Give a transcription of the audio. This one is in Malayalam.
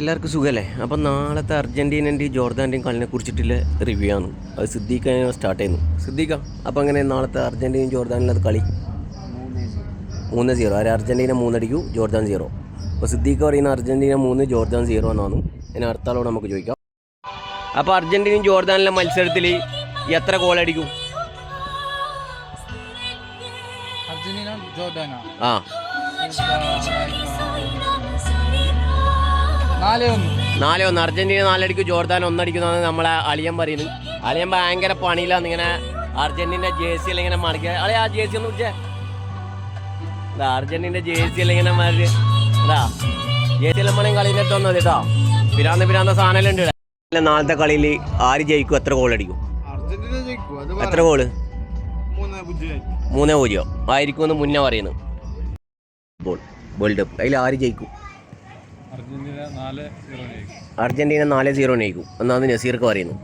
എല്ലാവർക്കും സുഖമല്ലേ? അപ്പം നാളത്തെ അർജൻറ്റീനൻ്റെയും ജോർദാൻ്റെയും കളിനെ കുറിച്ചിട്ടുള്ള റിവ്യൂ ആണ്. അത് സിദ്ദീഖ് സ്റ്റാർട്ട് ചെയ്യുന്നു. സിദ്ദീഖ, അപ്പം അങ്ങനെ നാളത്തെ അർജൻറ്റീനയും ജോർദാനിലത് കളി 3-0. ആര് അർജൻറ്റീന 3 അടിക്കും, ജോർദാൻ 0. അപ്പോൾ സിദ്ദീഖ് പറയുന്ന അർജൻറ്റീന 3 ജോർദാൻ 0 എന്നാണ്. ഇനി അടുത്ത ആളോട് നമുക്ക് ചോദിക്കാം. അപ്പോൾ അർജൻറ്റീനയും ജോർദാനിലെ മത്സരത്തിൽ എത്ര ഗോൾ അടിക്കും? ആ 4-1. അർജന്റീന 4 അടിക്കും, ജോർദാൻ 1 അടിക്കുന്നതാണ് നമ്മളെ അളിയൻ പറയുന്നത്. അളിയൻ ഭയങ്കര പണിയിലാണ്. ഇങ്ങനെ അർജന്റീന ജേഴ്സി എല്ലാം ഇങ്ങനെ മറിക്കുക. അളി ആ ജേഴ്സി ഒന്ന് വിളിച്ചേ. അർജന്റീന ജേഴ്സി എല്ലാം ഇങ്ങനെ മാറി ജേഴ്സി എല്ലാം പണിയും കളിയിട്ട് വന്നത് കേട്ടോ. പിരാന്ത സാധനം ഉണ്ട്. നാളത്തെ കളിയിൽ ആര് ജയിക്കും? എത്ര ഗോൾ അടിക്കും? എത്ര ഗോള്? 3-0 ആയിരിക്കും എന്ന് മുന്നേ പറയുന്നത്. വേൾഡ് കപ്പ് അതിൽ ആര് ജയിക്കും? അർജന്റീന 4-0 ജയിക്കും എന്നാണ് നസീർക്ക് പറയുന്നത്.